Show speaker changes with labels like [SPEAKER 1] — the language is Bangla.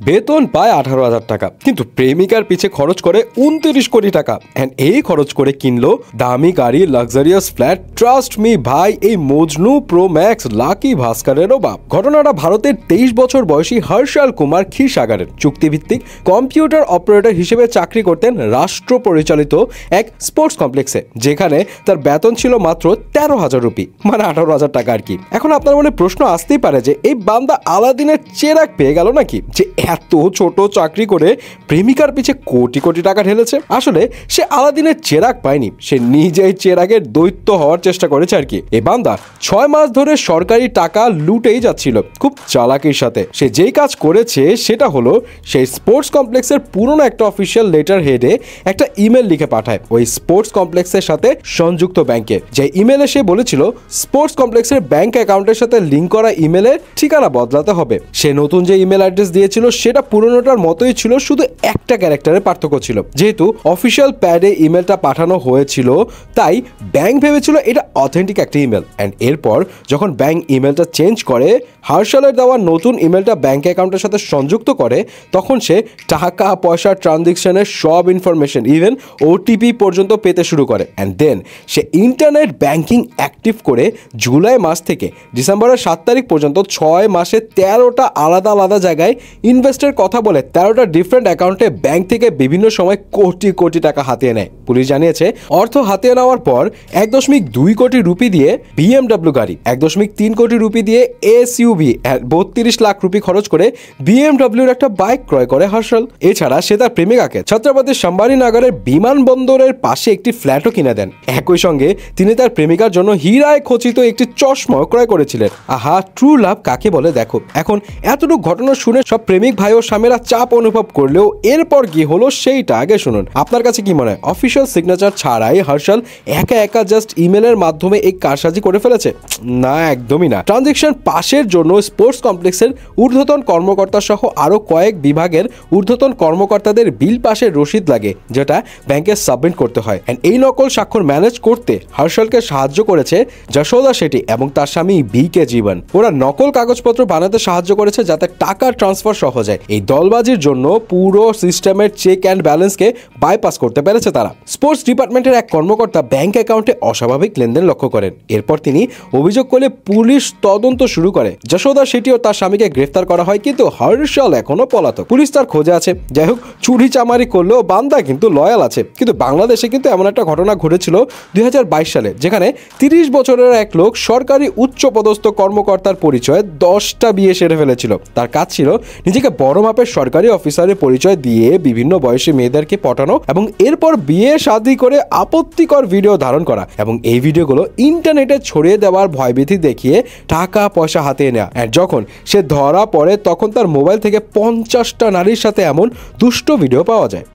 [SPEAKER 1] বেতন পায় 18,000 টাকা, কিন্তু প্রেমিকার পিছে খরচ করে 29 কোটি টাকা। অ্যান্ড এই খরচ করে কিনলো দামি গাড়ি, লাক্সারিয়াস ফ্ল্যাট। ট্রাস্ট মি ভাই, এই মজনু প্রো ম্যাক্স লাকি ভাস্করেরও বাপ। ঘটনাটা ভারতের 23 বছর বয়সী হর্ষাল কুমার ক্ষীরসাগরের। চুক্তিভিত্তিক কম্পিউটার অপারেটর হিসেবে চাকরি করতেন রাষ্ট্র পরিচালিত এক স্পোর্টস কমপ্লেক্সে, যেখানে তার বেতন ছিল মাত্র 13,000 রুপি, মানে 18,000 টাকা আর কি। এখন আপনার মনে প্রশ্ন আসতেই পারে যে এই বান্দা আলাদিনের চেরাগ পেয়ে গেল নাকি, যে এত ছোট চাকরি করে প্রেমিকার পিছে কোটি কোটি টাকা ঢেলেছে। আসলে সে আলাদিনের চেরাগ পায়নি, সে নিজেই চেরাগের দৈত্য হওয়ার চেষ্টা করেছে আর কি। এই বান্দা 6 মাস ধরে সরকারি টাকা লুটেই যাচ্ছিল খুব চালাকির সাথে। সে যেই কাজ করেছে সেটা হলো সেই স্পোর্টস কমপ্লেক্সের পুরনো একটা অফিসিয়াল লেটার হেডে একটা ইমেল লিখে পাঠায় ওই স্পোর্টস কমপ্লেক্সের সাথে সংযুক্ত ব্যাংকে। যে ইমেলে সে বলেছিল স্পোর্টস কমপ্লেক্সের ব্যাংক অ্যাকাউন্টের সাথে লিঙ্ক করা ইমেলের ঠিকানা বদলাতে হবে। সে নতুন যে ইমেল অ্যাড্রেস দিয়েছিল সেটা পুরনোটার মতোই ছিল, শুধু একটা ক্যারেক্টারের পার্থক্য ছিল। যেহেতু অফিসিয়াল প্যাডে ইমেলটা পাঠানো হয়েছিল, তাই ব্যাংক ভেবেছিল এটা অথেন্টিক একটা ইমেল। অ্যান্ড এরপর যখন ব্যাংক ইমেলটা চেঞ্জ করে, হর্ষালের দেওয়া নতুন ইমেলটা ব্যাংক অ্যাকাউন্টের সাথে সংযুক্ত করে, তখন সে টাকা পয়সা ট্রানজেকশনের সব ইনফরমেশন, ইভেন ওটিপি পর্যন্ত পেতে শুরু করে। অ্যান্ড দেন সে ইন্টারনেট ব্যাংকিং অ্যাক্টিভ করে জুলাই মাস থেকে ডিসেম্বরের 7 তারিখ পর্যন্ত 6 মাসে 13টা আলাদা আলাদা জায়গায় ইনভেস্টের কথা বলে 13টা ডিফারেন্ট অ্যাকাউন্টে ব্যাংক থেকে বিভিন্ন সময় কোটি কোটি টাকা হাতিয়ে নেয়। পুলিশ জানিয়েছে অর্থ হাতিয়ে নেওয়ার পর 1.2 কোটি রুপি দিয়ে বিএমডব্লিউ গাড়ি, 1.3 কোটি রুপি দিয়ে এসইউভি, 32 লাখ রুপি খরচ করে বিএমডব্লিউর একটা বাইক ক্রয় করে হর্ষাল। এছাড়া সে তার প্রেমিকাকে ছত্রপতি সম্ভাজি নগরের বিমানবন্দরের পাশে একটি ফ্ল্যাটও কিনে দেন। একই সঙ্গে তিনি তার প্রেমিকার জন্য হীরায় খচিত একটি চশমা ক্রয় করেছিলেন। আহা, ট্রু লাভ কাকে বলে দেখো। এখন এতটুকু ঘটনা শুনে সব প্রেমিক ভাই ও স্বামীরা চাপ অনুভব করলেও এরপর কি হলো সেইটা আগে শুনুন। আপনার কাছে কি মনে হয় অফিসিয়াল সিগনেচার ছাড়াই হর্ষাল একা একা জাস্ট ইমেলের মাধ্যমে এই কারসাজি করে ফেলেছে? না, একদমই না। ট্রানজেকশন পাসের জন্য স্পোর্টস কমপ্লেক্সের ঊর্ধ্বতন কর্মকর্তা সহ আরো কয়েক বিভাগের ঊর্ধ্বতন কর্মকর্তাদের বিল পাসের রসিদ লাগে, যেটা ব্যাংকে সাবমিট করতে হয়। এন্ড এই নকল স্বাক্ষর ম্যানেজ করতে হর্ষালকে সাহায্য করেছে যশোদা শেঠি এবং তার স্বামী বি.কে জীবন। ওরা নকল কাগজপত্র বানাতে সাহায্য করেছে যাতে টাকা ট্রান্সফার সহজ হয়। এই দলবাজির জন্য পুরো সিস্টেমের চেক অ্যান্ড ব্যালেন্সকে বাইপাস করতে পেরেছে তারা। স্পোর্টস ডিপার্টমেন্টের এক কর্মকর্তা ব্যাংক অ্যাকাউন্টে অস্বাভাবিক লেনদেন লক্ষ্য করেন। এরপর তিনি অভিযোগ করলে পুলিশ তদন্ত শুরু করে। যশোদা শেঠি ও তার স্বামীকে গ্রেফতার করা হয়, কিন্তু হর্ষাল এখনো পলাতক। পুলিশ তার খোঁজে আছে। যাই হোক, চুরি চামারি করলেও বান্দা কিন্তু লয়াল আছে। কিন্তু বাংলাদেশে কিন্তু এমন একটা ঘটনা ঘটেছিল 2022 সালে, যেখানে 30 বছরের এক লোক সরকারি উচ্চপদস্থ কর্মকর্তার পরিচয়ে 10টা বিয়ে সেরে ফেলেছিল। তার কাজ ছিল নিজেকে বড় মাপের সরকারি অফিসারের পরিচয় দিয়ে বিভিন্ন বয়সী মেয়েদেরকে পটানো এবং এরপর বিয়ে শাদী করে আপত্তিকর ভিডিও ধারণ করা এবং এই ভিডিওগুলো ইন্টারনেটে ছড়িয়ে দেওয়ার ভয়ভীতি দেখিয়ে টাকা পয়সা হাতিয়ে নেওয়া। আর যখন সে ধরা পড়ে তখন তার মোবাইল থেকে 50টা নারীর সাথে এমন দুষ্ট ভিডিও পাওয়া যায়।